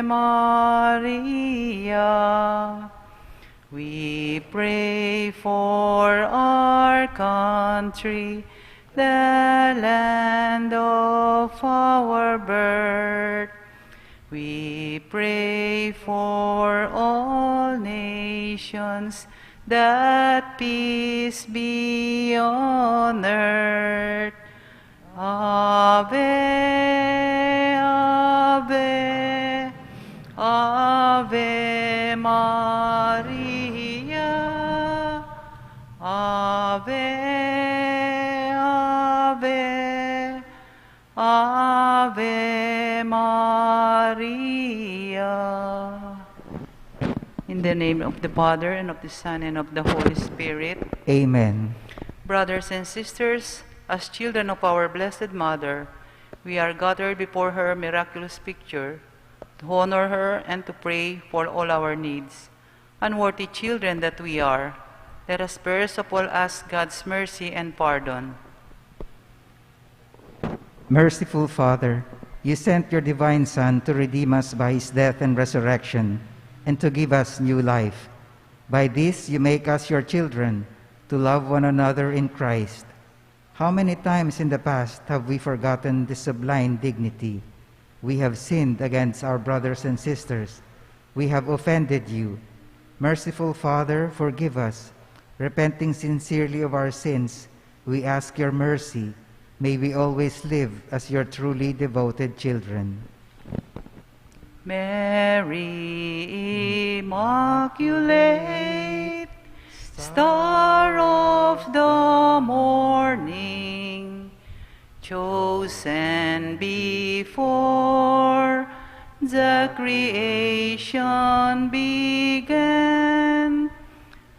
Maria. We pray for our country, the land of our birth. We pray for all nations, that peace be on earth. Ave, Ave, Ave Maria. Ave, Ave, Ave Maria. In the name of the Father, and of the Son, and of the Holy Spirit. Amen. Brothers and sisters, as children of our Blessed Mother, we are gathered before her miraculous picture to honor her and to pray for all our needs. Unworthy children that we are, let us first of all ask God's mercy and pardon. Merciful Father, you sent your divine Son to redeem us by his death and resurrection, and to give us new life. By this you make us your children, to love one another in Christ. How many times in the past have we forgotten this sublime dignity? We have sinned against our brothers and sisters. We have offended you. Merciful Father, forgive us. Repenting sincerely of our sins, we ask your mercy. May we always live as your truly devoted children. Mary, Immaculate, Star of the morning, chosen before the creation began,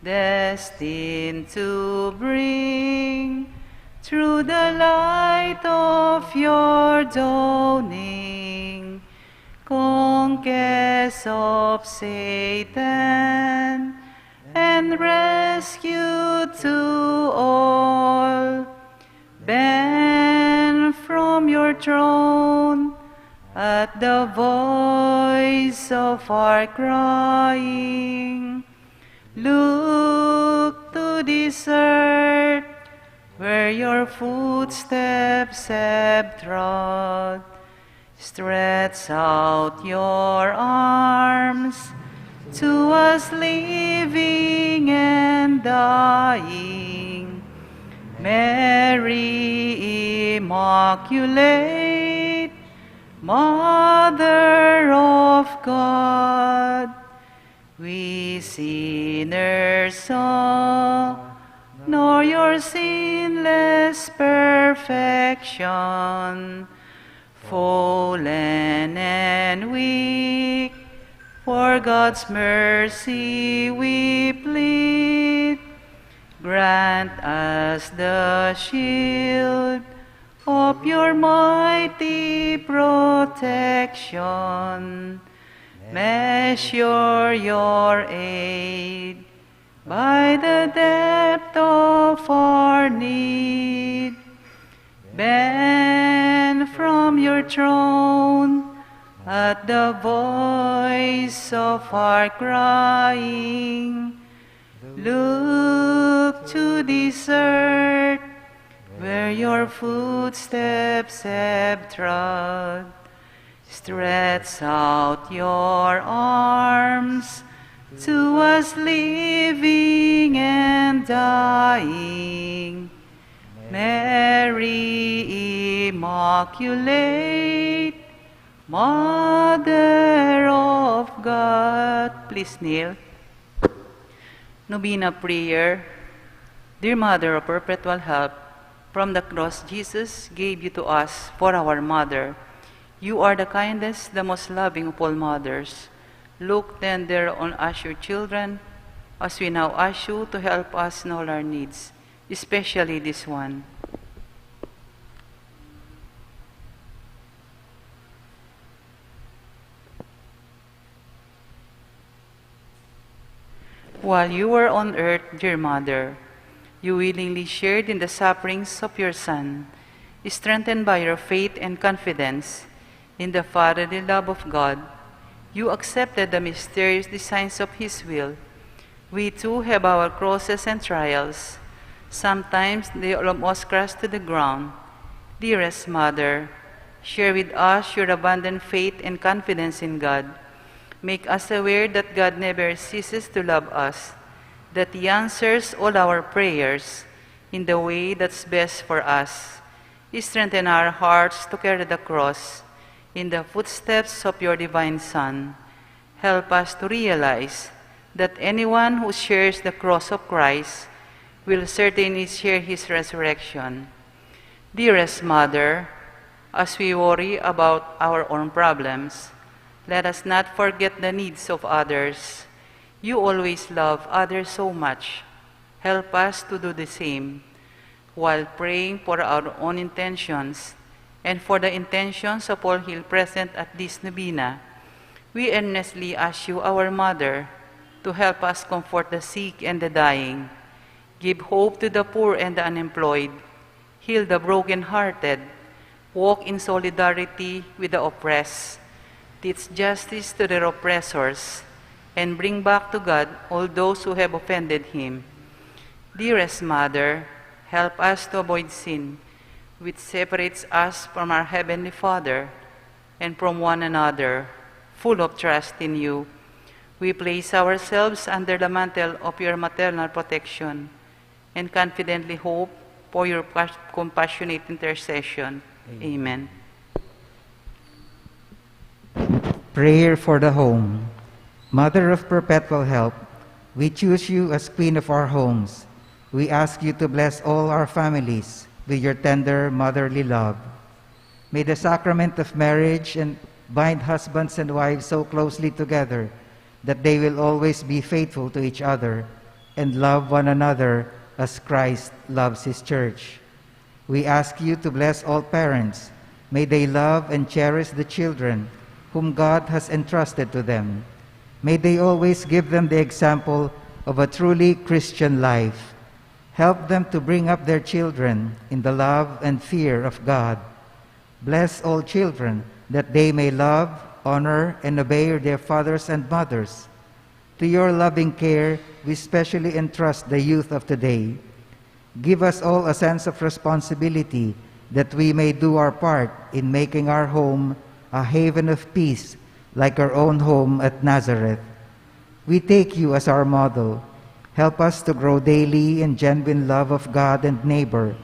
destined to bring through the light of your dawning, conquest of Satan, and rescue to all. Bend from your throne at the voice of our crying. Look to this earth where your footsteps have trod. Stretch out your arms to us living and dying. Mary, Immaculate, Mother of God, we sinners saw nor your sinless perfection, fallen and weak. For God's mercy we plead. Grant us the shield of your mighty protection. Measure your aid by the depth of our need. Bend from your throne at the voice of our crying. Look to this earth where your footsteps have trod. Stretch out your arms to us living and dying. Mary, Immaculate, Mother of God. Please kneel. Novena prayer. Dear Mother of Perpetual Help, from the cross Jesus gave you to us for our mother. You are the kindest, the most loving of all mothers. Look tender on us, your children, as we now ask you to help us in all our needs, especially this one. While you were on earth, dear Mother, you willingly shared in the sufferings of your Son, strengthened by your faith and confidence in the fatherly love of God. You accepted the mysterious designs of His will. We too have our crosses and trials. Sometimes they almost crash to the ground. Dearest Mother, share with us your abundant faith and confidence in God. Make us aware that God never ceases to love us, that He answers all our prayers in the way that's best for us. Strengthen our hearts to carry the cross in the footsteps of your divine Son. Help us to realize that anyone who shares the cross of Christ will certainly share His resurrection. Dearest Mother, as we worry about our own problems, let us not forget the needs of others. You always love others so much. Help us to do the same, while praying for our own intentions and for the intentions of all here present at this novena. We earnestly ask you, our Mother, to help us comfort the sick and the dying, give hope to the poor and the unemployed, heal the broken-hearted, walk in solidarity with the oppressed, teach justice to their oppressors, and bring back to God all those who have offended Him. Dearest Mother, help us to avoid sin, which separates us from our Heavenly Father and from one another. Full of trust in you, we place ourselves under the mantle of your maternal protection and confidently hope for your compassionate intercession. Amen. Prayer for the home. Mother of perpetual help, we choose you as Queen of our homes. We ask you to bless all our families with your tender motherly love. May the sacrament of marriage and bind husbands and wives so closely together that they will always be faithful to each other and love one another as Christ loves His church. We ask you to bless all parents. May they love and cherish the children whom God has entrusted to them. May they always give them the example of a truly Christian life. Help them to bring up their children in the love and fear of God. Bless all children that they may love, honor, and obey their fathers and mothers. To your loving care, we specially entrust the youth of today. Give us all a sense of responsibility that we may do our part in making our home a haven of peace, like our own home at Nazareth. We take you as our model. Help us to grow daily in genuine love of God and neighbor,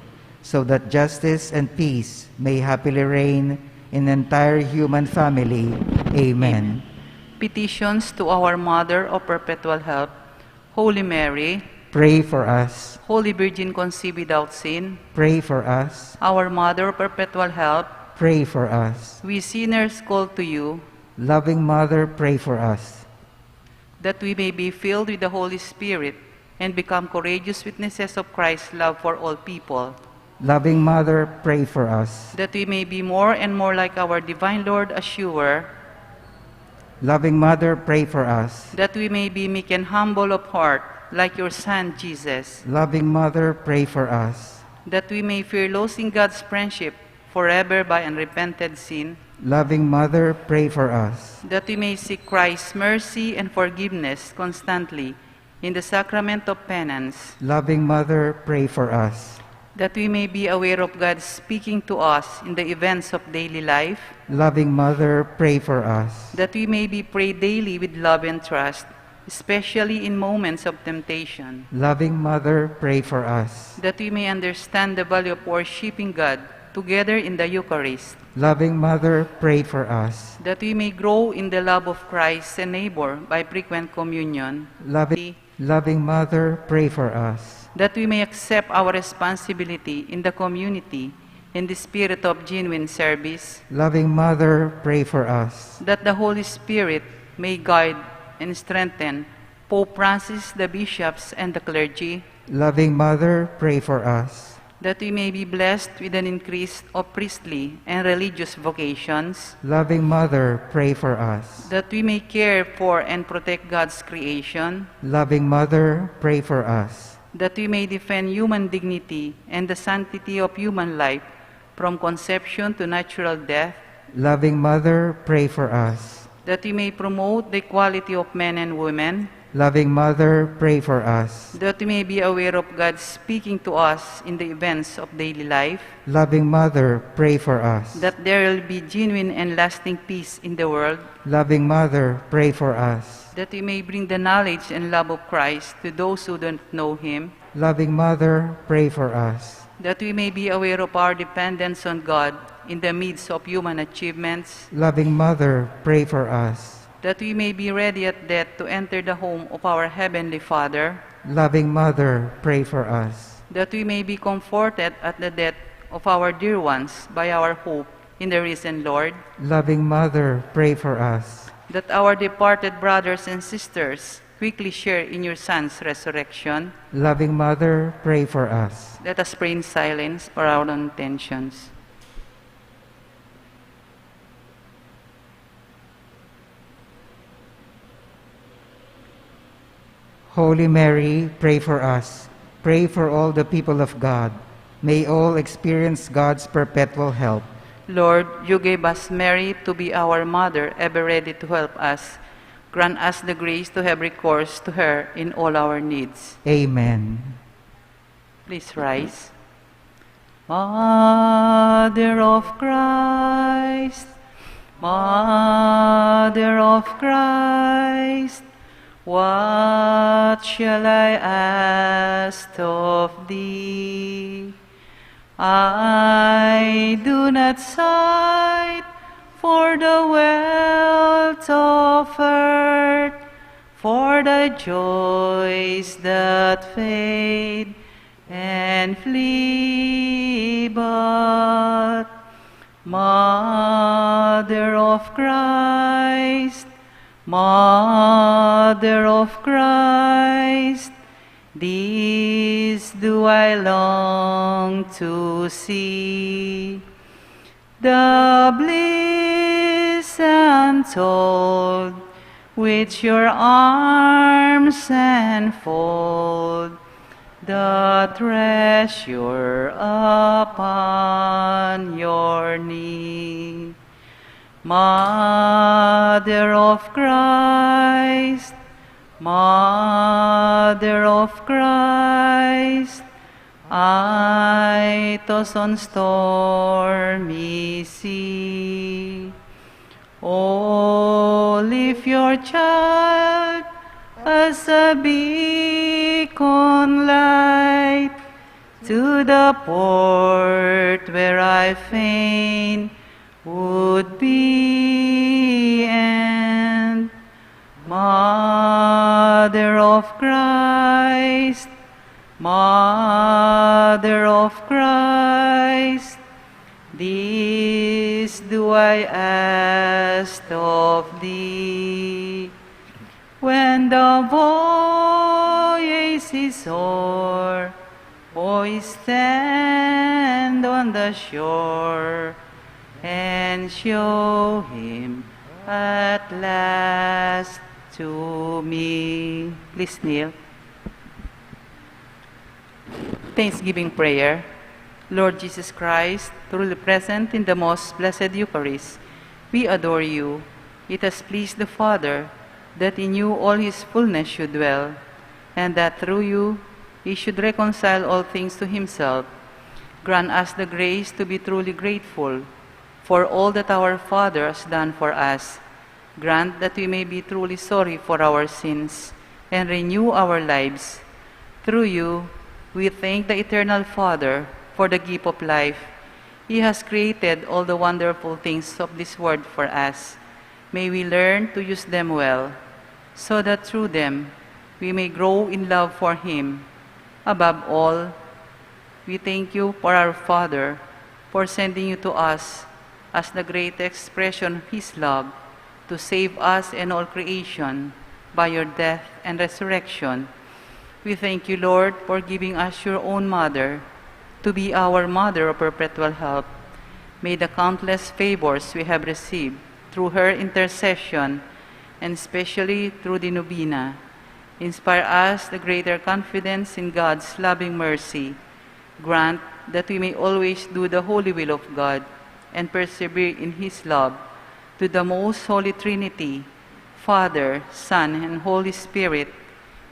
so that justice and peace may happily reign in the entire human family. Amen. Petitions to our Mother of Perpetual Help. Holy Mary, Pray for us. Holy Virgin conceived without sin, Pray for us. our Mother of Perpetual Help, Pray for us. we sinners call to you, Loving Mother, pray for us. that we may be filled with the Holy Spirit and become courageous witnesses of Christ's love for all people, Loving Mother, pray for us. that we may be more and more like our divine Lord as you were, Loving Mother, pray for us. that we may be meek and humble of heart like your Son Jesus, Loving Mother, pray for us. that we may fear losing God's friendship forever by unrepented sin, Loving Mother, pray for us. that we may seek Christ's mercy and forgiveness constantly in the sacrament of penance, Loving Mother, pray for us. that we may be aware of God speaking to us in the events of daily life, Loving Mother, pray for us. that we may be prayed daily with love and trust, especially in moments of temptation, Loving Mother, pray for us. that we may understand the value of worshiping God together in the Eucharist, Loving Mother, pray for us. that we may grow in the love of Christ and neighbor by frequent communion, Loving Mother, pray for us. that we may accept our responsibility in the community in the spirit of genuine service, Loving Mother, pray for us. that the Holy Spirit may guide and strengthen Pope Francis, the bishops, and the clergy, Loving Mother, pray for us. that we may be blessed with an increase of priestly and religious vocations, Loving Mother, pray for us. that we may care for and protect God's creation, Loving Mother, pray for us. that we may defend human dignity and the sanctity of human life from conception to natural death, Loving Mother, pray for us. that we may promote the equality of men and women, Loving Mother, pray for us. that we may be aware of God speaking to us in the events of daily life, Loving Mother, pray for us. that there will be genuine and lasting peace in the world, Loving Mother, pray for us. that we may bring the knowledge and love of Christ to those who don't know Him, Loving Mother, pray for us. that we may be aware of our dependence on God in the midst of human achievements, Loving Mother, pray for us. that we may be ready at death to enter the home of our Heavenly Father, Loving Mother, pray for us. that we may be comforted at the death of our dear ones by our hope in the risen Lord, Loving Mother, pray for us. that our departed brothers and sisters quickly share in your Son's resurrection. Loving Mother, pray for us. Let us pray in silence for our own intentions. Holy Mary, pray for us. Pray for all the people of God. May all experience God's perpetual help. Lord, you gave us Mary to be our mother, ever ready to help us. Grant us the grace to have recourse to her in all our needs. Amen. Please rise. Mother of Christ, Mother of Christ, what shall I ask of thee? I do not sigh for the wealth of earth, for the joys that fade and flee, but Mother of Christ, Mother of Christ, this do I long to see, the bliss untold which your arms enfold, the treasure upon your knee. Mother of Christ, Mother of Christ, I toss on stormy sea. Oh, lift your child as a beacon light to the port where I fain would be, and Mother of Christ, Mother of Christ, this do I ask of thee. When the voyage is o'er, boys stand on the shore and show him at last to me. Please kneel. Thanksgiving prayer. Lord Jesus Christ, truly present in the most blessed Eucharist, we adore you. It has pleased the Father that in you all his fullness should dwell, and that through you he should reconcile all things to himself. Grant us the grace to be truly grateful for all that our Father has done for us. Grant that we may be truly sorry for our sins and renew our lives. Through you, we thank the Eternal Father for the gift of life. He has created all the wonderful things of this world for us. May we learn to use them well, so that through them we may grow in love for Him. Above all, we thank you for our Father, for sending you to us as the great expression of His love, to save us and all creation by your death and resurrection. We thank you, Lord, for giving us your own mother to be our mother of perpetual help. May the countless favors we have received through her intercession, and especially through the Novena, inspire us the greater confidence in God's loving mercy. Grant that we may always do the holy will of God and persevere in His love, to the most holy Trinity, Father, Son, and Holy Spirit,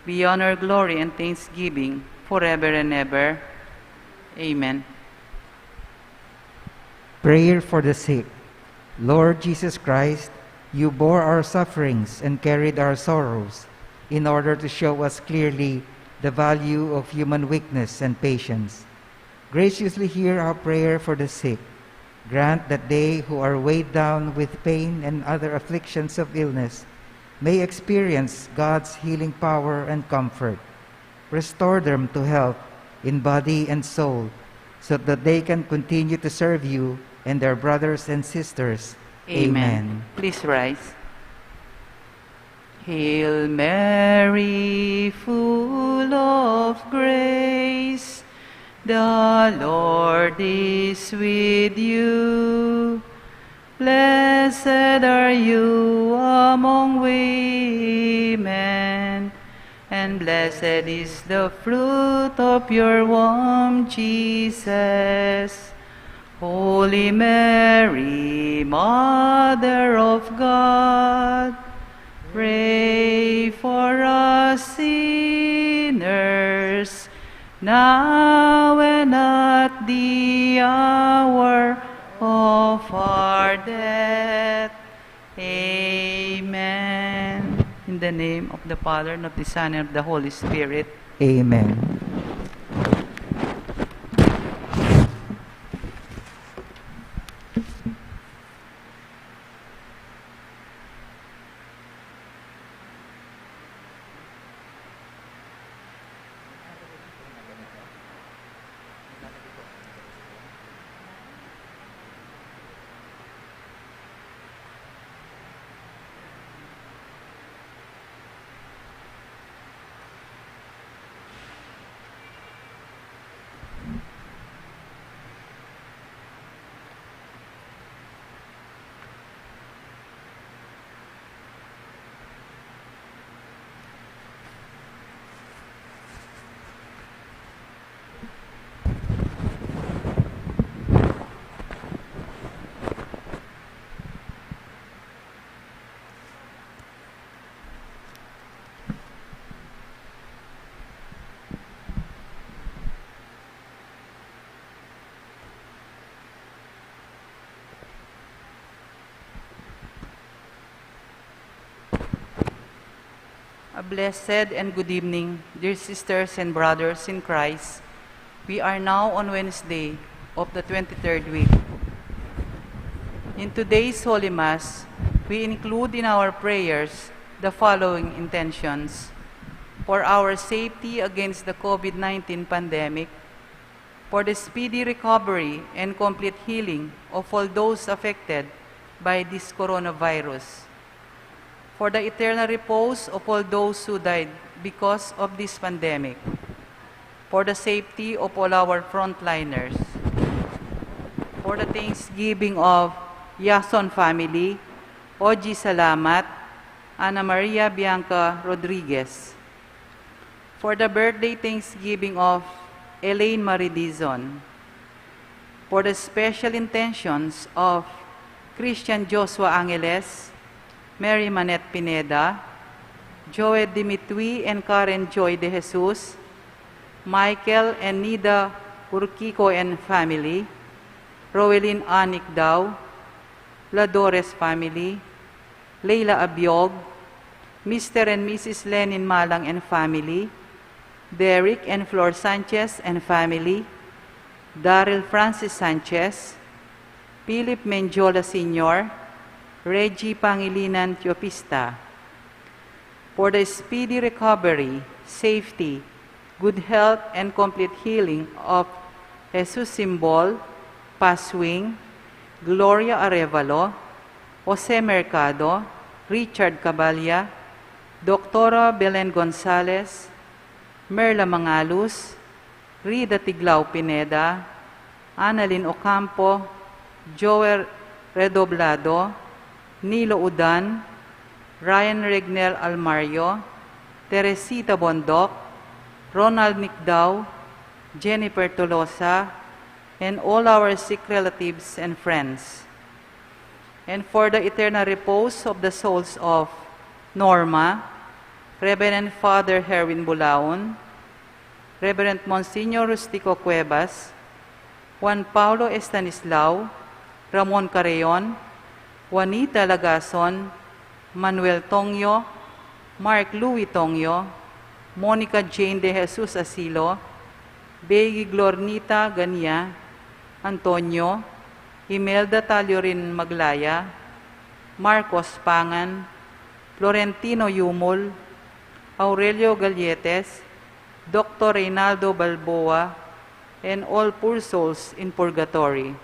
be honor, glory, and thanksgiving forever and ever. Amen. Prayer for the sick. Lord Jesus Christ, you bore our sufferings and carried our sorrows in order to show us clearly the value of human weakness and patience. Graciously hear our prayer for the sick. Grant that they who are weighed down with pain and other afflictions of illness may experience God's healing power and comfort. Restore them to health in body and soul, so that they can continue to serve you and their brothers and sisters. Amen. Please rise. Hail Mary, full of grace, the Lord is with you. Blessed are you among women, and blessed is the fruit of your womb, Jesus. Holy Mary, Mother of God, pray for us sinners, now and at the hour of our death. Amen. In the name of the Father, and of the Son, and of the Holy Spirit. Amen. A blessed and good evening, dear sisters and brothers in Christ. We are now on Wednesday of the 23rd week. In today's Holy Mass, we include in our prayers the following intentions: for our safety against the COVID-19 pandemic, for the speedy recovery and complete healing of all those affected by this coronavirus, for the eternal repose of all those who died because of this pandemic, for the safety of all our frontliners, for the thanksgiving of Yason family, Oji Salamat, Ana Maria Bianca Rodriguez, for the birthday thanksgiving of Elaine Marie Dizon, for the special intentions of Christian Joshua Angeles, Mary Manette Pineda, Joe Dimitri and Karen Joy de Jesus, Michael and Nida Urquico and family, Roelyn Anik Daw, Ladores family, Leila Abiog, Mr. and Mrs. Lenin Malang and family, Derek and Flor Sanchez and family, Daryl Francis Sanchez, Philip Menjola Sr., Reggie Pangilinan Teopista, for the speedy recovery, safety, good health, and complete healing of Jesus Simbol, Paswing, Gloria Arevalo, Jose Mercado, Richard Caballa, Doctora Belen Gonzalez, Merla Mangalus, Rida Tiglao Pineda, Annalyn Ocampo, Joel Redoblado, Nilo Udan, Ryan Regnel Almario, Teresita Bondok, Ronald Nicdao, Jennifer Tolosa, and all our sick relatives and friends. and for the eternal repose of the souls of Norma, Reverend Father Herwin Bulaon, Reverend Monsignor Rustico Cuevas, Juan Paulo Estanislao, Ramon Carreon, Juanita Lagason, Manuel Tongyo, Mark Louis Tongyo, Monica Jane de Jesus Asilo, Begi Glornita Gania, Antonio, Imelda Taliorin Maglaya, Marcos Pangan, Florentino Yumol, Aurelio Galletes, Dr. Reynaldo Balboa, and all poor souls in purgatory.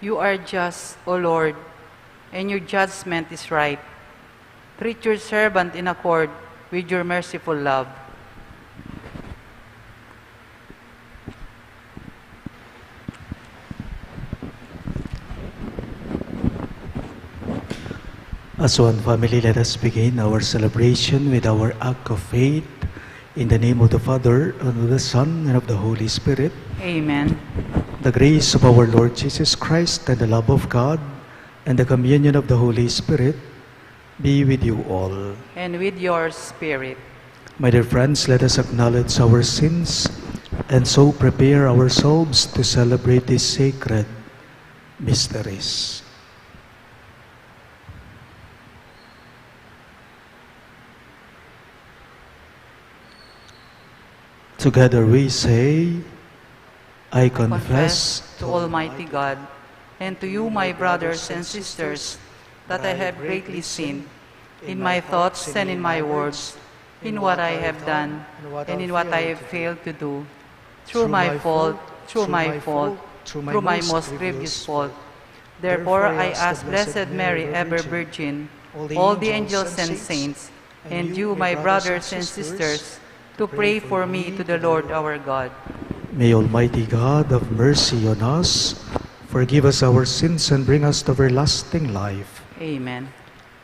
You are just, O Lord, and your judgment is right. Treat your servant in accord with your merciful love. As one family, let us begin our celebration with our act of faith. In the name of the Father, and of the Son, and of the Holy Spirit. Amen. The grace of our Lord Jesus Christ, and the love of God, and the communion of the Holy Spirit be with you all. And with your spirit. My dear friends, let us acknowledge our sins, and so prepare ourselves to celebrate these sacred mysteries. Together we say, I confess to Almighty God and to you, my brothers and sisters, that I have greatly sinned in my thoughts and in my words, in what I have done and in what I have failed to do, through my fault, through my most grievous fault. Therefore I ask Blessed Mary, ever Virgin, all the angels and saints, and you, my brothers and sisters, to pray for me to the Lord our God. May Almighty God have mercy on us, forgive us our sins, and bring us to everlasting life. Amen.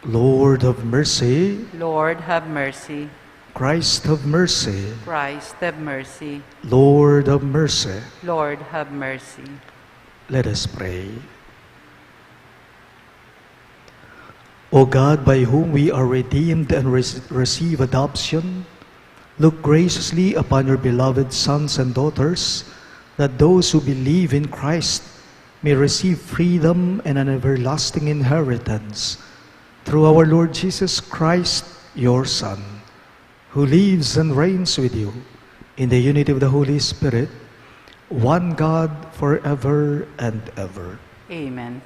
Lord have mercy. Lord, have mercy. Christ have mercy. Christ, have mercy. Lord have mercy. Lord, have mercy. Let us pray. O God, by whom we are redeemed and receive adoption, look graciously upon your beloved sons and daughters, that those who believe in Christ may receive freedom and an everlasting inheritance, through our Lord Jesus Christ, your Son, who lives and reigns with you in the unity of the Holy Spirit, one God, forever and ever. Amen.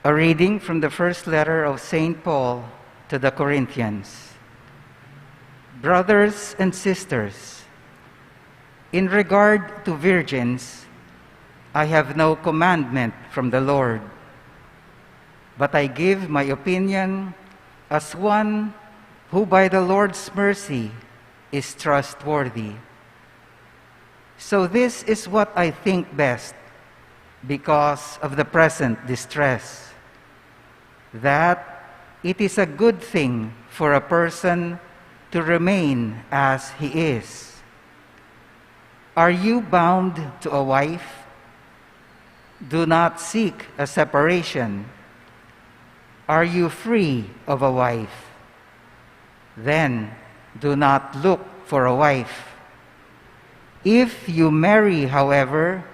A reading from the first letter of St. Paul to the Corinthians. Brothers and sisters, in regard to virgins, I have no commandment from the Lord, but I give my opinion as one who by the Lord's mercy is trustworthy. So this is what I think best because of the present distress, that it is a good thing for a person to remain as he is. Are you bound to a wife? Do not seek a separation. Are you free of a wife? Then do not look for a wife. If you marry, however,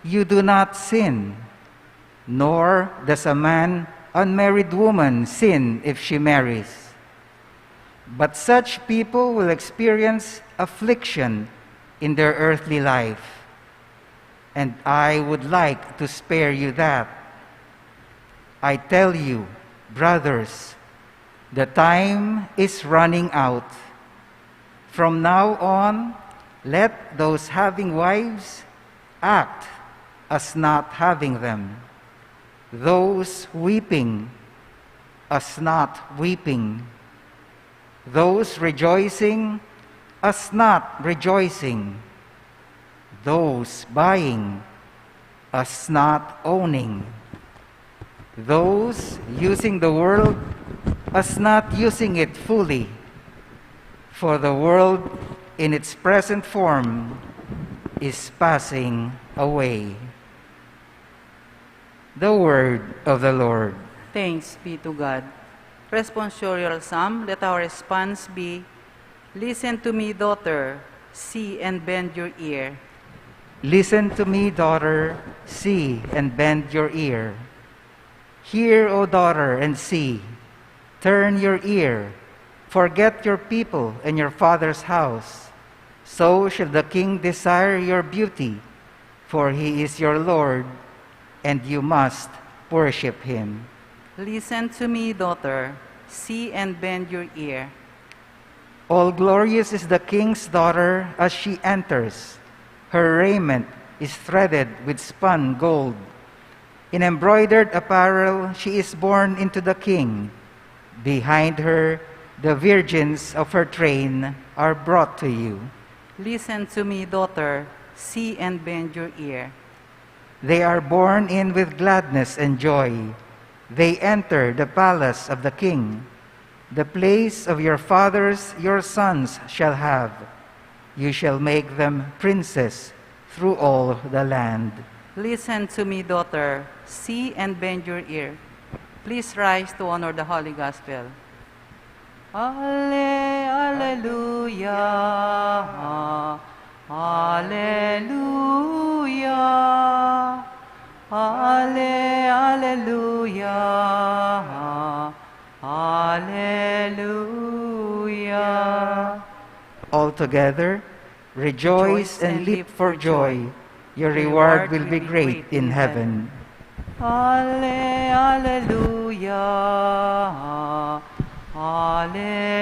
you do not sin, nor does a unmarried woman sin if she marries. But such people will experience affliction in their earthly life, and I would like to spare you that. I tell you, brothers, the time is running out. From now on, let those having wives act as not having them, those weeping as not weeping, those rejoicing as not rejoicing, those buying as not owning, those using the world as not using it fully, for the world in its present form is passing away. The word of the Lord. Thanks be to God. Responsorial Psalm, let our response be, listen to me, daughter, see and bend your ear. Listen to me, daughter, see and bend your ear. Hear, O daughter, and see. Turn your ear. Forget your people and your father's house. So shall the king desire your beauty, for he is your Lord, and you must worship him. Listen to me, daughter. See and bend your ear. All glorious is the king's daughter as she enters. Her raiment is threaded with spun gold. In embroidered apparel she is born into the king. Behind her, the virgins of her train are brought to you. Listen to me, daughter. See and bend your ear. They are born in with gladness and joy. They enter the palace of the king. The place of your fathers your sons shall have. You shall make them princes through all the land. Listen to me, daughter. See and bend your ear. Please rise to honor the Holy Gospel. Alleluia. Alleluia. Alleluia. Alleluia. All together, rejoice and leap for joy. Your reward will be great in heaven. Alleluia. Alleluia.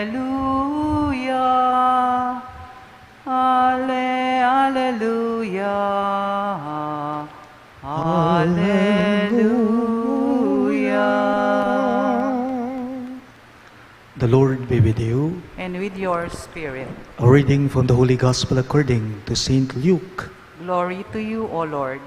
Alleluia. Alleluia. The Lord be with you. And with your spirit. A reading from the Holy Gospel according to Saint Luke. Glory to you, O Lord.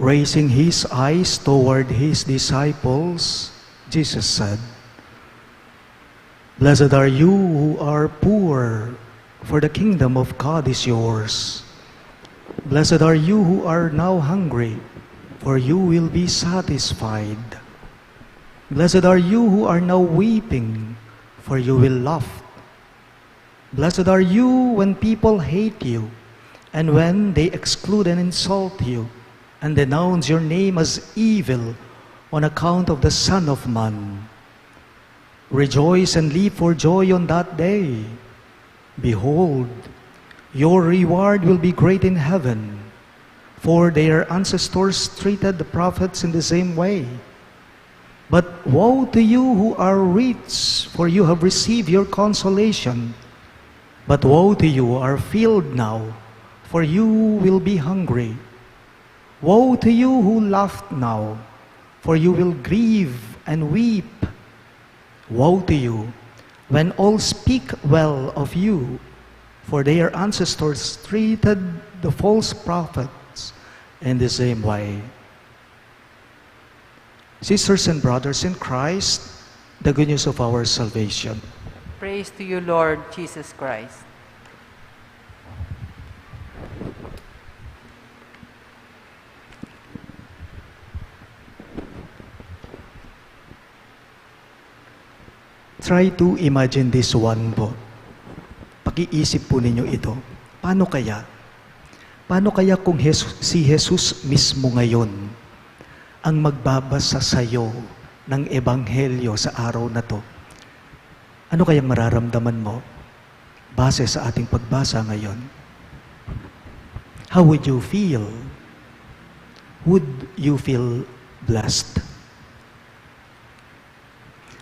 Raising his eyes toward his disciples, Jesus said, "Blessed are you who are poor, for the kingdom of God is yours. Blessed are you who are now hungry, for you will be satisfied. Blessed are you who are now weeping, for you will laugh. Blessed are you when people hate you, and when they exclude and insult you, and denounce your name as evil on account of the Son of Man. Rejoice and leap for joy on that day. Behold, your reward will be great in heaven, for their ancestors treated the prophets in the same way. But woe to you who are rich, for you have received your consolation. But woe to you who are filled now, for you will be hungry. Woe to you who laugh now, for you will grieve and weep. Woe to you when all speak well of you, for their ancestors treated the false prophets in the same way." Sisters and brothers in Christ, the good news of our salvation. Praise to you, Lord Jesus Christ. Try to imagine this one po. Pag-iisip po ninyo ito. Paano kaya? Paano kaya kung si Jesus mismo ngayon ang magbabasa sa iyo ng Ebanghelyo sa araw na to? Ano kayang mararamdaman mo base sa ating pagbasa ngayon? How would you feel? Would you feel blessed?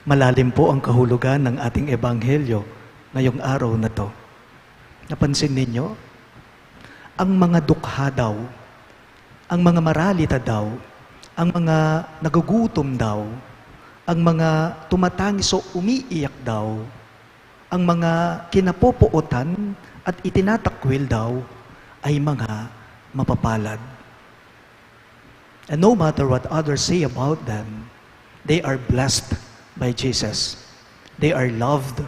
Malalim po ang kahulugan ng ating Ebanghelyo ngayong araw na to. Napansin ninyo? Ang mga dukha daw, ang mga maralita daw, ang mga nagugutom daw, ang mga tumatangis o umiiyak daw, ang mga kinapopuotan at itinatakwil daw ay mga mapapalad. And no matter what others say about them, they are blessed by Jesus. They are loved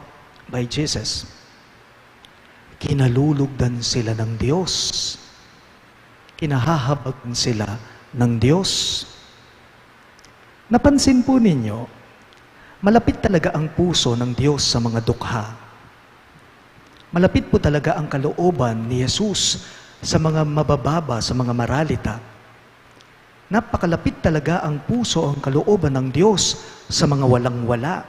by Jesus. Kinalulugdan sila ng Diyos. Kinahahabagan sila ng Diyos. Napansin po ninyo, malapit talaga ang puso ng Diyos sa mga dukha. Malapit po talaga ang kalooban ni Jesus sa mga mabababa, sa mga maralita. Napakalapit talaga ang puso, ang kalooban ng Diyos sa mga walang-wala.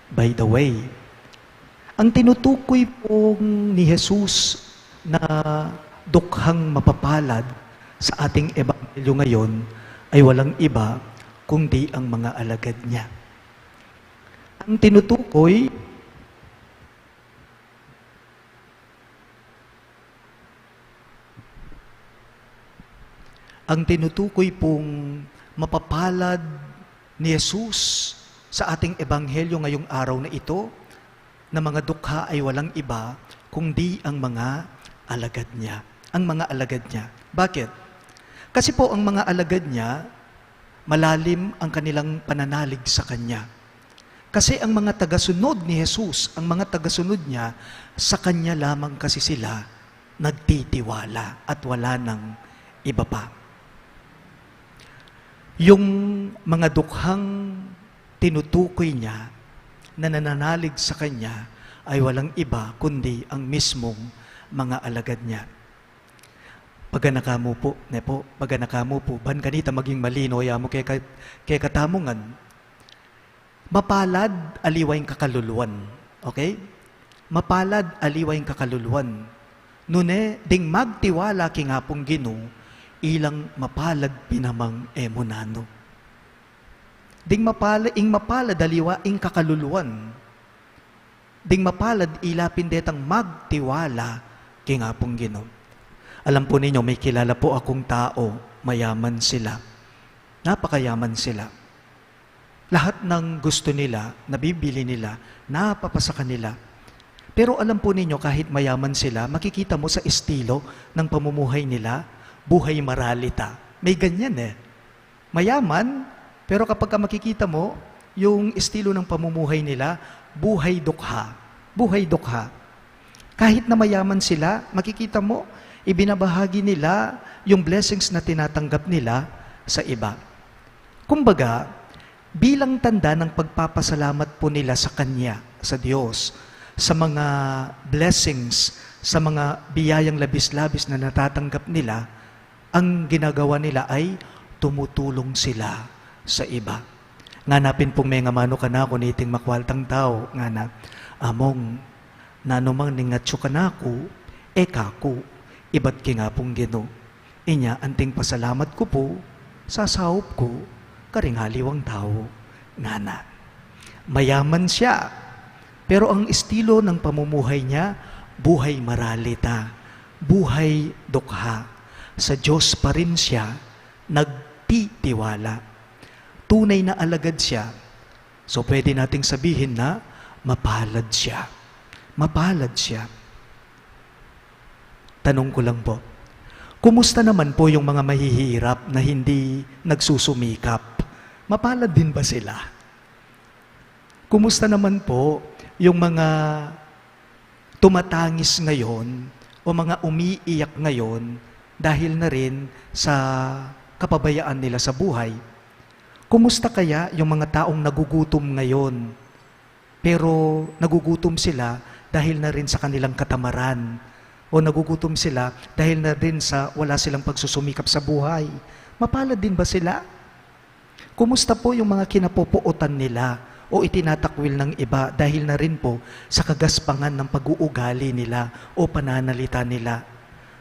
By the way, ang tinutukoy pong ni Jesus na dukhang mapapalad sa ating ebanghelyo ngayon ay walang iba kundi ang mga alagad niya. Ang tinutukoy pong mapapalad ni Jesus sa ating ebanghelyo ngayong araw na ito, na mga dukha ay walang iba kundi ang mga alagad niya. Ang mga alagad niya. Bakit? Kasi po ang mga alagad niya, malalim ang kanilang pananalig sa Kanya. Kasi ang mga tagasunod ni Jesus, ang mga tagasunod niya, sa Kanya lamang kasi sila nagtitiwala at wala ng iba pa. Yung mga dukhang tinutukoy niya na nananalig sa Kanya ay walang iba kundi ang mismong mga alagad niya. Paganakamu po, ban kanita maging malino, ya mo kay katamungan, mapalad aliwayng kakaluluan. Okay? Mapalad aliwayng kakaluluan. Nune, ding magtiwala kingapong Gino, ilang mapalad pinamang emonano. Ding mapalad aliwa ing kakaluluan. Ding mapalad ilapin detang magtiwala kingapong Gino. Alam po ninyo, may kilala po akong tao, mayaman sila. Napakayaman sila. Lahat ng gusto nila, nabibili nila, napapasa kanila. Pero alam po ninyo, kahit mayaman sila, makikita mo sa estilo ng pamumuhay nila, buhay maralita. May ganyan Mayaman, pero kapag makikita mo, yung estilo ng pamumuhay nila, buhay dukha. Buhay dukha. Kahit na mayaman sila, makikita mo, ibinabahagi nila yung blessings na tinatanggap nila sa iba. Kumbaga, bilang tanda ng pagpapasalamat po nila sa Kanya, sa Diyos, sa mga blessings, sa mga biyayang labis-labis na natatanggap nila, ang ginagawa nila ay tumutulong sila sa iba. Nganapin pong may ngamano ka na kuniting makwaltang tao, nga na, among, nanumang ningatso ka na ako, kaku, iba't kingapong Gino. Inya, anting pasalamat ko po, sa sahop ko, karinghaliwang tao, ngana. Mayaman siya, pero ang estilo ng pamumuhay niya, buhay maralita, buhay dukha. Sa Diyos pa rin siya, nagtitiwala. Tunay na alagad siya. So pwede nating sabihin na, mapalad siya. Mapalad siya. Tanong ko lang po, kumusta naman po yung mga mahihirap na hindi nagsusumikap? Mapalad din ba sila? Kumusta naman po yung mga tumatangis ngayon o mga umiiyak ngayon dahil na rin sa kapabayaan nila sa buhay? Kumusta kaya yung mga taong nagugutom ngayon, pero nagugutom sila dahil na rin sa kanilang katamaran, o nagugutom sila dahil na rin sa wala silang pagsusumikap sa buhay? Mapalad din ba sila? Kumusta po yung mga kinapopuotan nila o itinatakwil ng iba dahil na rin po sa kagaspangan ng pag-uugali nila o pananalita nila?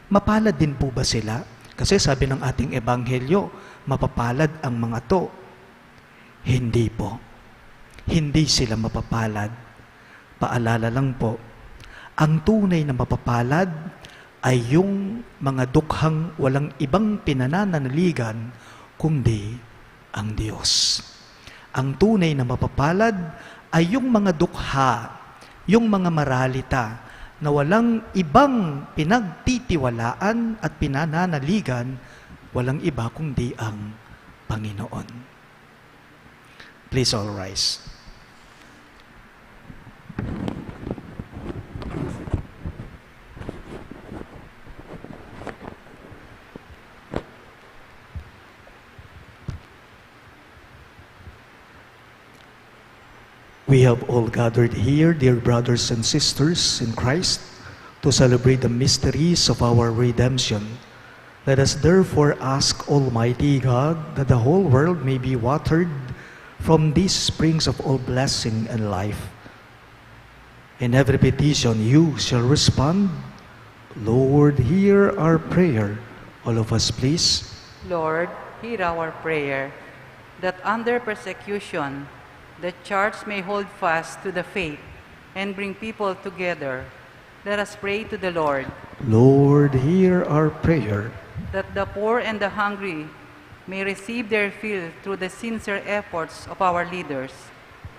Mapalad din po ba sila? Kasi sabi ng ating ebanghelyo, mapapalad ang mga to. Hindi po. Hindi sila mapapalad. Paalala lang po, ang tunay na mapapalad ay yung mga dukhang walang ibang pinananaligan kundi ang Diyos. Ang tunay na mapapalad ay yung mga dukha, yung mga maralita na walang ibang pinagtitiwalaan at pinananaligan, walang iba kundi ang Panginoon. Please all rise. We have all gathered here, dear brothers and sisters in Christ, to celebrate the mysteries of our redemption. Let us therefore ask Almighty God that the whole world may be watered from these springs of all blessing and life. In every petition you shall respond. Lord, hear our prayer. All of us, please. Lord, hear our prayer, that under persecution, the Church may hold fast to the faith and bring people together. Let us pray to the Lord. Lord, hear our prayer. That the poor and the hungry may receive their fill through the sincere efforts of our leaders.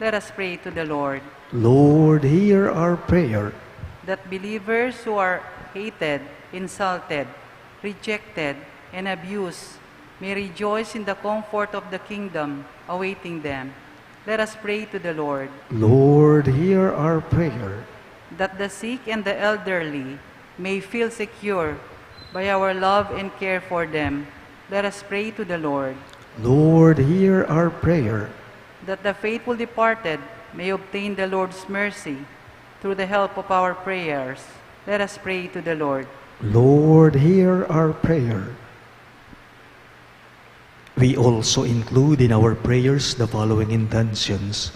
Let us pray to the Lord. Lord, hear our prayer. That believers who are hated, insulted, rejected, and abused may rejoice in the comfort of the kingdom awaiting them. Let us pray to the Lord. Lord, hear our prayer. That the sick and the elderly may feel secure by our love and care for them. Let us pray to the Lord. Lord, hear our prayer. That the faithful departed may obtain the Lord's mercy through the help of our prayers. Let us pray to the Lord. Lord, hear our prayer. We also include in our prayers the following intentions: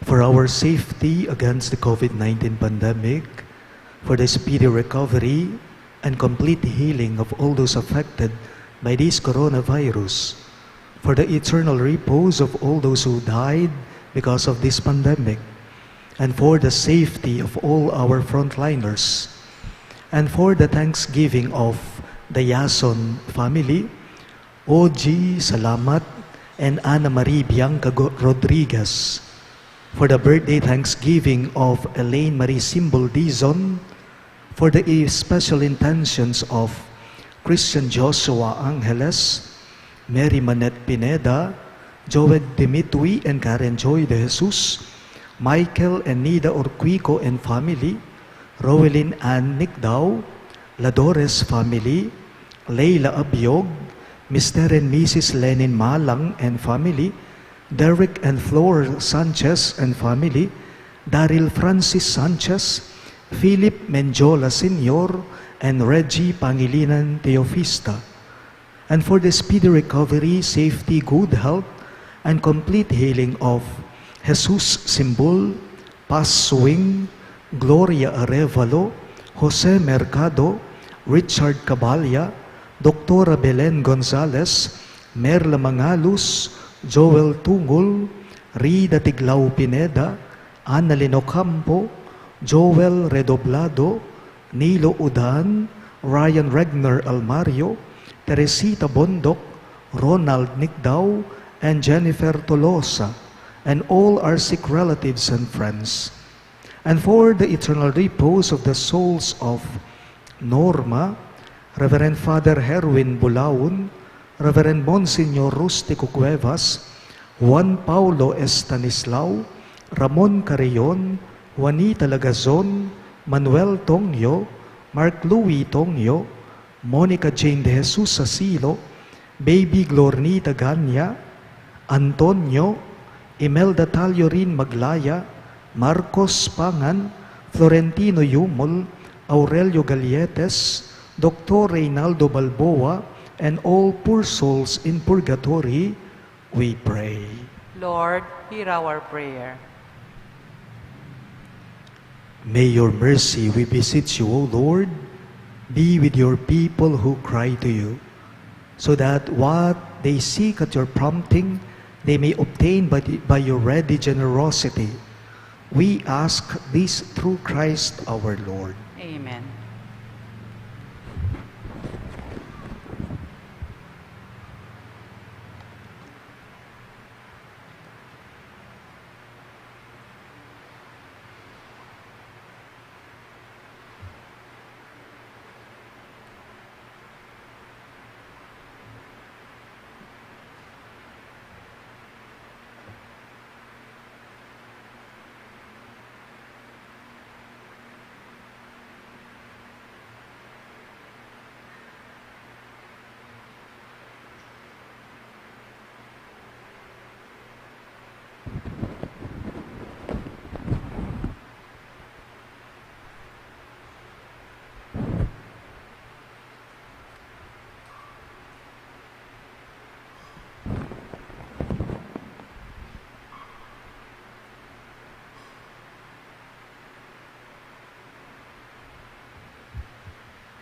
for our safety against the COVID-19 pandemic, for the speedy recovery and complete healing of all those affected by this coronavirus, for the eternal repose of all those who died because of this pandemic, and for the safety of all our frontliners, and for the thanksgiving of the Yason family, O.G. Salamat, and Ana Marie Bianca Rodriguez, for the birthday thanksgiving of Elaine Marie Simbol Dizon, for the special intentions of Christian Joshua Angeles, Mary Manette Pineda, Joed Dimitri and Karen Joy de Jesus, Michael and Nida Orquico and family, Rowelyn Ann Nicdao, Ladores family, Leila Abiog, Mr. and Mrs. Lenin Malang and family, Derek and Flor Sanchez and family, Daryl Francis Sanchez, Philip Menjola Sr., and Reggie Pangilinan Teofista, and for the speedy recovery, safety, good health, and complete healing of Jesus Simbol, Paz Swing, Gloria Arevalo, Jose Mercado, Richard Cabalya, Dr. Belen Gonzalez, Merla Mangalus, Joel Tungol, Rida Tiglao Pineda, Annalyn Ocampo, Joel Redoblado, Nilo Udan, Ryan Regner Almario, Teresita Bondok, Ronald Nicdao, and Jennifer Tolosa, and all our sick relatives and friends, and for the eternal repose of the souls of Norma, Reverend Father Herwin Bulaon, Reverend Monsignor Rustico Cuevas, Juan Paulo Estanislao, Ramon Carrion, Juanita Lagazon, Manuel Tongyo, Mark Louis Tongyo, Monica Jane de Jesus Asilo, Baby Glornita Ganya, Antonio, Imelda Taliorin Maglaya, Marcos Pangan, Florentino Yumol, Aurelio Galietes, Dr. Reynaldo Balboa, and all poor souls in purgatory, we pray. Lord, hear our prayer. May your mercy, we beseech you, O Lord, be with your people who cry to you, so that what they seek at your prompting, they may obtain by your ready generosity. We ask this through Christ our Lord. Amen.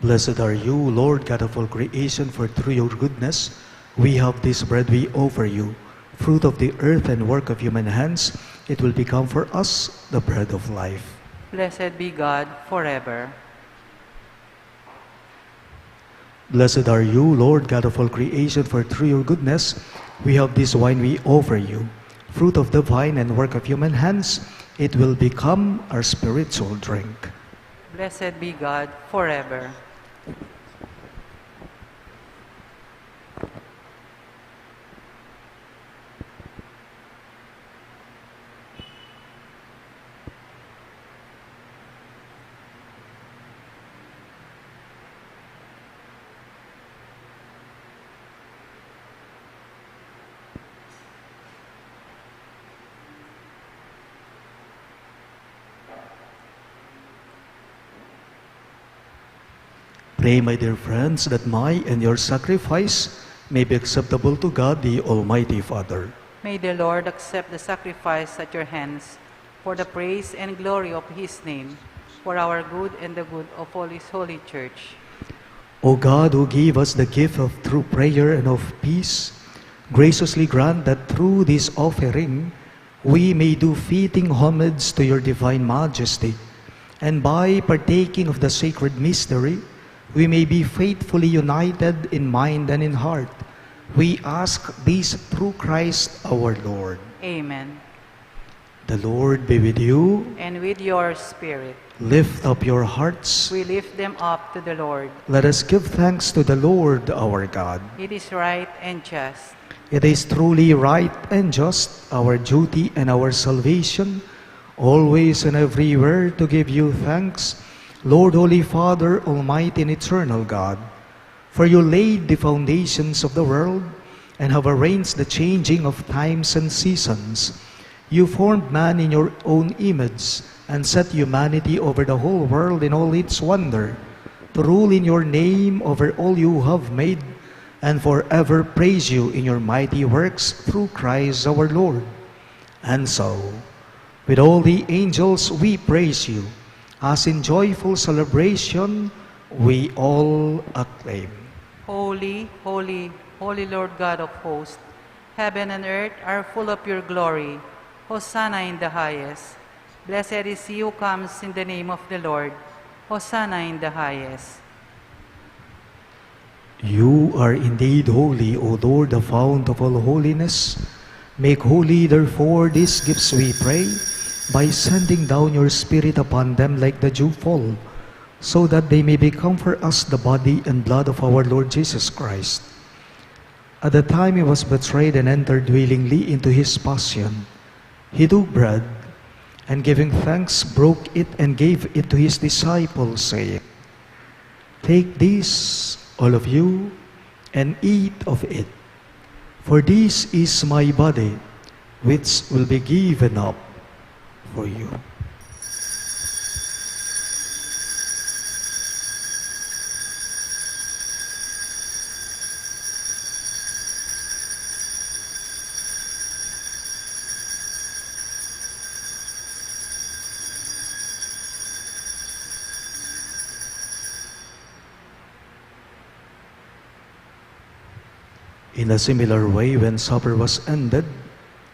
Blessed are you, Lord God of all creation, for through your goodness we have this bread we offer you, fruit of the earth and work of human hands. It will become for us the bread of life. Blessed be God forever. Blessed are you, Lord God of all creation, for through your goodness we have this wine we offer you, fruit of the vine and work of human hands. It will become our spiritual drink. Blessed be God forever. Pray, my dear friends, that my and your sacrifice may be acceptable to God, the Almighty Father. May the Lord accept the sacrifice at your hands for the praise and glory of his name, for our good and the good of all his holy church. O God, who gave us the gift of true prayer and of peace, graciously grant that through this offering we may do fitting homage to your divine majesty, and by partaking of the sacred mystery, we may be faithfully united in mind and in heart. We ask this through Christ our Lord. Amen. The Lord be with you. And with your spirit, Lift up your hearts. we lift them up to the Lord. Let us give thanks to the Lord our God. It is right and just. It is truly right and just, our duty and our salvation, always and everywhere to give you thanks, Lord, Holy Father, Almighty and Eternal God. For you laid the foundations of the world and have arranged the changing of times and seasons. You formed man in your own image and set humanity over the whole world in all its wonder, to rule in your name over all you have made, and forever praise you in your mighty works through Christ our Lord. And so, with all the angels we praise you, as in joyful celebration we all acclaim. Holy, holy, holy Lord God of hosts, heaven and earth are full of your glory. Hosanna in the highest. Blessed is he who comes in the name of the Lord. Hosanna in the highest. You are indeed holy, O Lord, the fount of all holiness. Make holy, therefore, these gifts, we pray, by sending down your Spirit upon them like the dewfall, so that they may become for us the body and blood of our Lord Jesus Christ. At the time he was betrayed and entered willingly into his passion, he took bread, and giving thanks, broke it and gave it to his disciples, saying, "Take this, all of you, and eat of it, for this is my body, which will be given up for you." In a similar way, when supper was ended,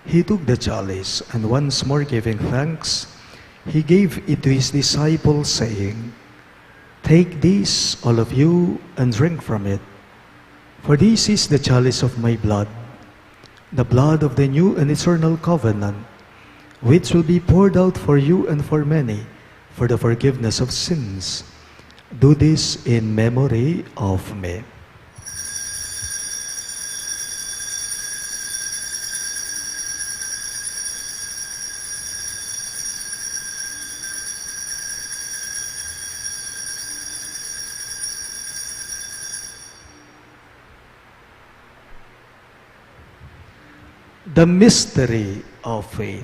he took the chalice, and once more giving thanks, he gave it to his disciples, saying, "Take this, all of you, and drink from it. For this is the chalice of my blood, the blood of the new and eternal covenant, which will be poured out for you and for many, for the forgiveness of sins. Do this in memory of me." The mystery of faith.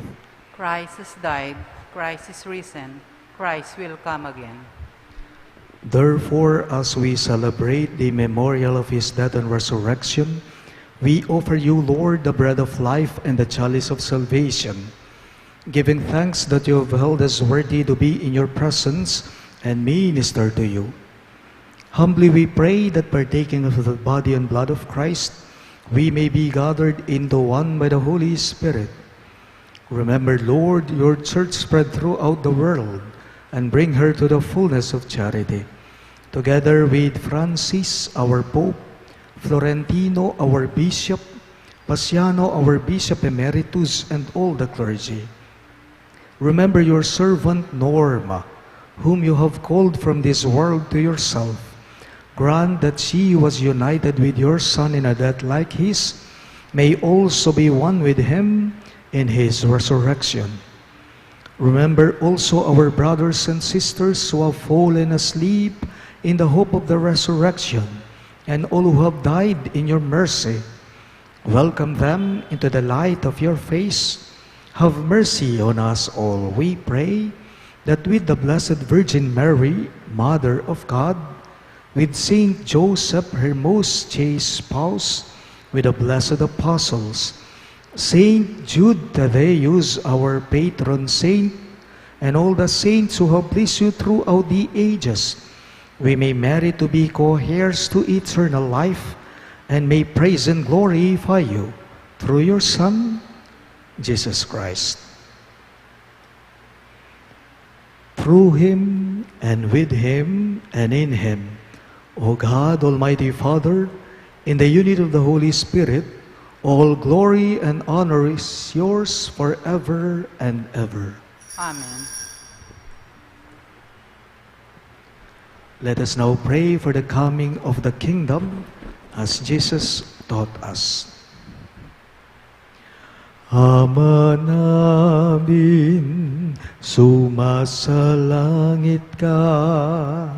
Christ has died, Christ is risen, Christ will come again. Therefore, as we celebrate the memorial of his death and resurrection, we offer you, Lord, the bread of life and the chalice of salvation, giving thanks that you have held us worthy to be in your presence and minister to you. Humbly we pray that partaking of the body and blood of Christ, we may be gathered into one by the Holy Spirit. Remember, Lord, your church spread throughout the world, and bring her to the fullness of charity. Together with Francis, our Pope, Florentino, our Bishop, Pasiano, our Bishop Emeritus, and all the clergy. Remember your servant Norma, whom you have called from this world to yourself. Grant that she was united with your Son in a death like his, may also be one with him in his resurrection. Remember also our brothers and sisters who have fallen asleep in the hope of the resurrection, and all who have died in your mercy. Welcome them into the light of your face. Have mercy on us all, we pray, that with the Blessed Virgin Mary, Mother of God, with Saint Joseph, her most chaste spouse, with the blessed apostles, Saint Jude Thaddeus, our patron saint, and all the saints who have pleased you throughout the ages, we may merit to be co-heirs to eternal life, and may praise and glorify you through your Son, Jesus Christ. Through him, and with him, and in him, O God, Almighty Father, in the unity of the Holy Spirit, all glory and honor is yours forever and ever. Amen. Let us now pray for the coming of the kingdom, as Jesus taught us. Ama namin, sumasalangit ka,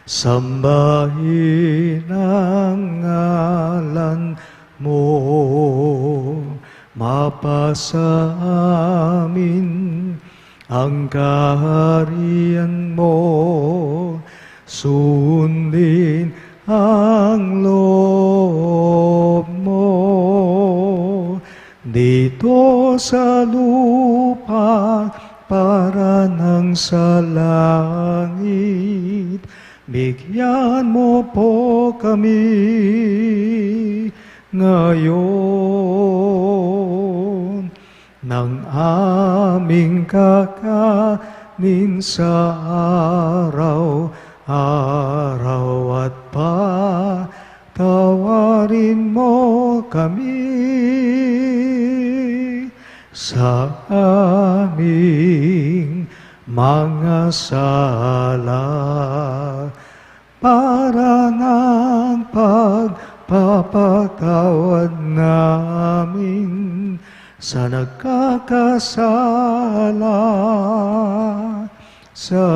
sambahin ang ngalan mo, mapasa amin ang kaharian mo, sundin ang loob mo, dito sa lupa para nang sa langit. Bigyan mo po kami ngayon ng aming kakanin sa araw-araw, at patawarin mo kami sa aming mga sala, para ng pagpapatawad namin sa nagkakasala sa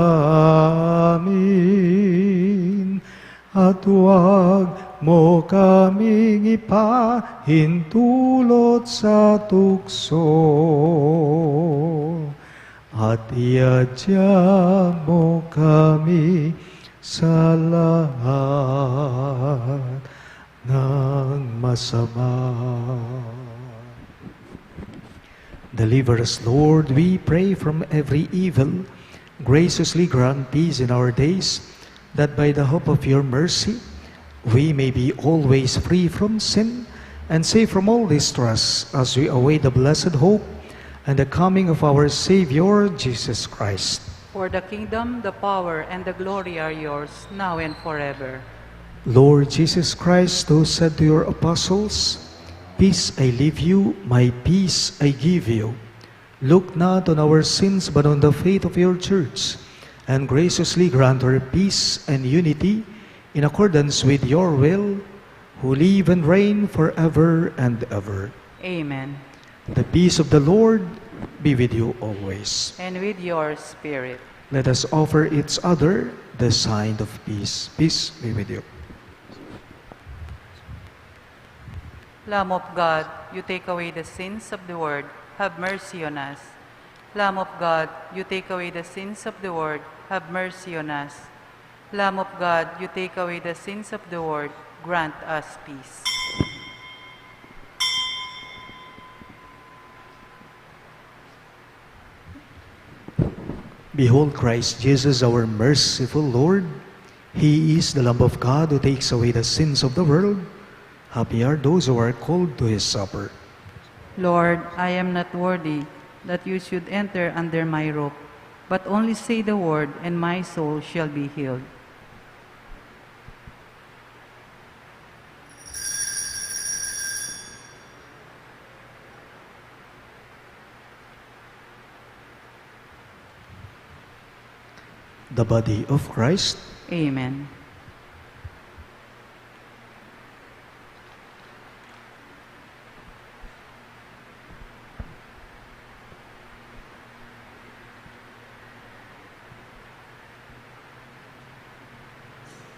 amin, at huwag mo kaming ipahintulot sa tukso, at iadya mo kami sa lahat ng masama. Deliver us, Lord, we pray, from every evil. Graciously grant peace in our days, that by the hope of your mercy, we may be always free from sin and safe from all distress, as we await the blessed hope and the coming of our Savior, Jesus Christ. For the kingdom, the power, and the glory are yours, now and forever. Lord Jesus Christ, who said to your apostles, "Peace I leave you, my peace I give you," look not on our sins, but on the faith of your church, and graciously grant her peace and unity in accordance with your will, who live and reign forever and ever. Amen. The peace of the Lord be with you always. And with your spirit. Let us offer each other the sign of peace. Peace be with you. Lamb of God, you take away the sins of the world, have mercy on us. Lamb of God, you take away the sins of the world, have mercy on us. Lamb of God, you take away the sins of the world, grant us peace. Behold Christ Jesus, our merciful Lord. He is the Lamb of God who takes away the sins of the world. Happy are those who are called to his supper. Lord, I am not worthy that you should enter under my roof, but only say the word, and my soul shall be healed. The body of Christ. Amen.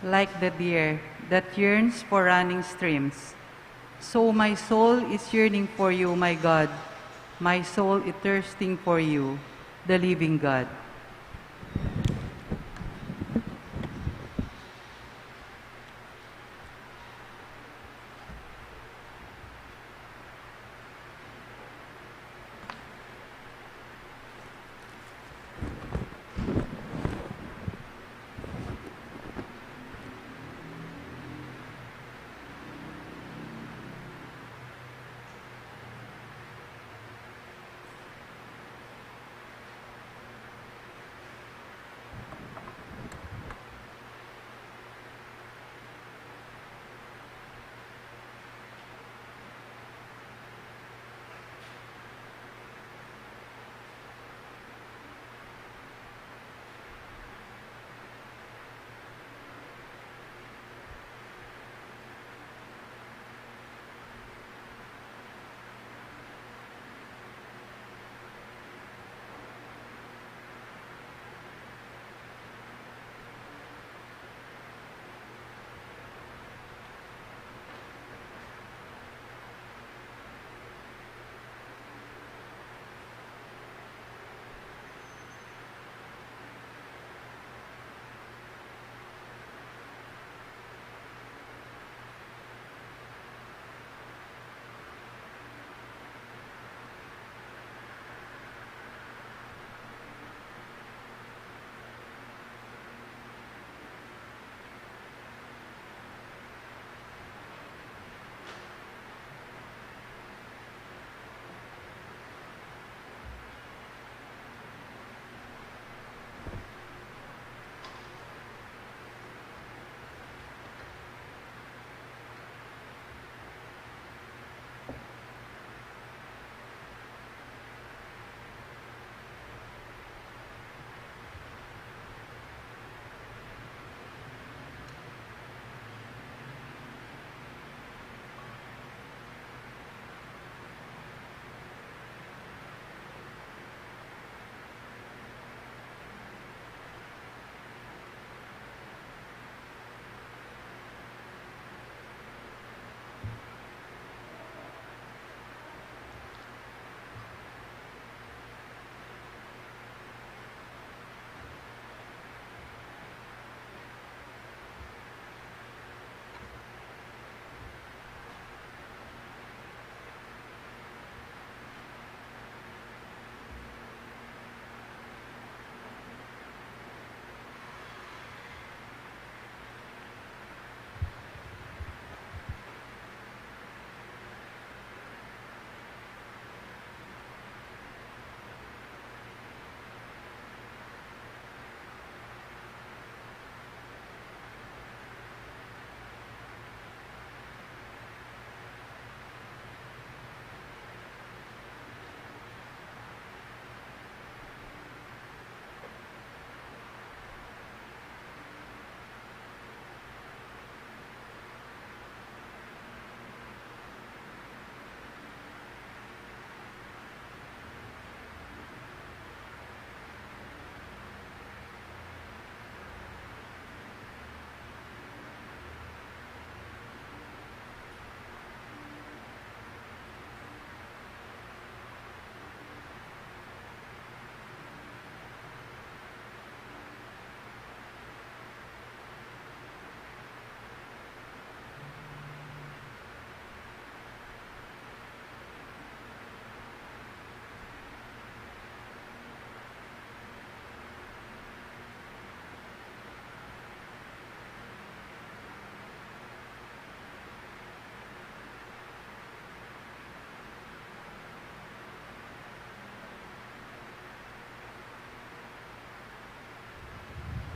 Like the deer that yearns for running streams, so my soul is yearning for you, my God. My soul is thirsting for you, the living God.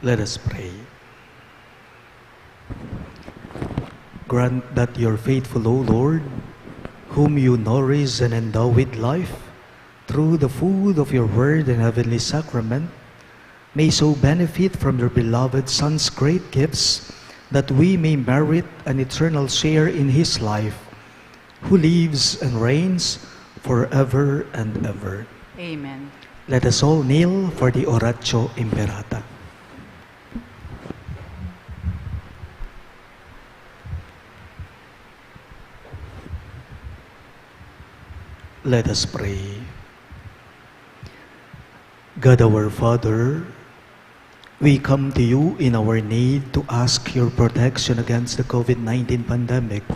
Let us pray. Grant that your faithful, O Lord, whom you nourish and endow with life, through the food of your word and heavenly sacrament, may so benefit from your beloved Son's great gifts, that we may merit an eternal share in his life, who lives and reigns forever and ever. Amen. Let us all kneel for the Oratio Imperata. Let us pray. God our Father, we come to you in our need to ask your protection against the COVID-19 pandemic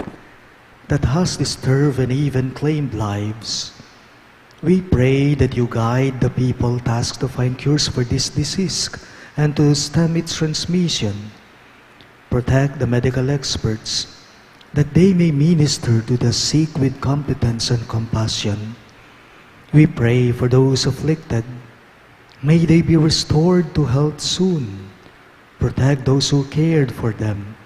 that has disturbed and even claimed lives. We pray that you guide the people tasked to find cures for this disease and to stem its transmission. Protect the medical experts that they may minister to the sick with competence and compassion. We pray for those afflicted. May they be restored to health soon. Protect those who cared for them.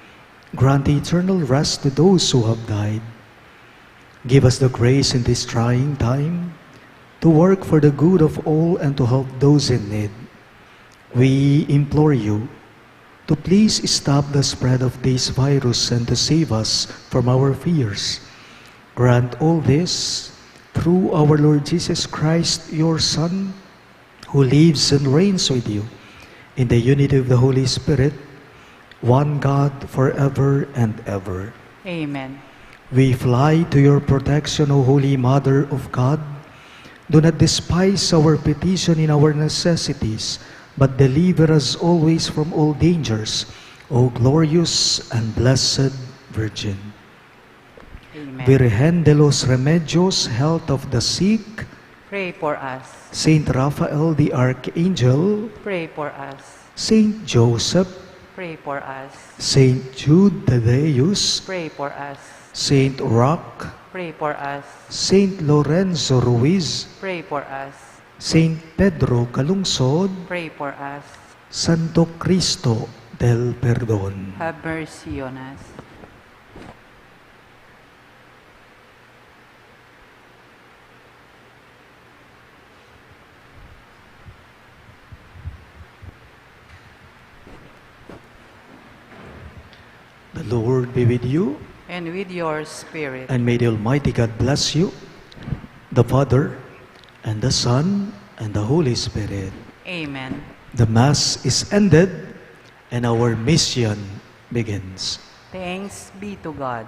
Grant eternal rest to those who have died. Give us the grace in this trying time to work for the good of all and to help those in need. We implore you to please stop the spread of this virus and to save us from our fears. Grant all this through our Lord Jesus Christ, your Son, who lives and reigns with you in the unity of the Holy Spirit, one God forever and ever. Amen. We fly to your protection, O Holy Mother of God. Do not despise our petition in our necessities, but deliver us always from all dangers, O glorious and blessed Virgin. Amen. Virgen de los Remedios, health of the sick, Pray for us. Saint Raphael the Archangel, Pray for us. Saint Joseph, Pray for us. Saint Jude Thaddeus, Pray for us. Saint Roch, Pray for us. Saint Lorenzo Ruiz, Pray for us. Saint Pedro Calungsod, Pray for us. Santo Cristo del Perdón. Have mercy on us. The Lord be with you, And with your spirit. and may the Almighty God bless you, the Father, and the Son, and the Holy Spirit. Amen. The Mass is ended, and our mission begins. Thanks be to God.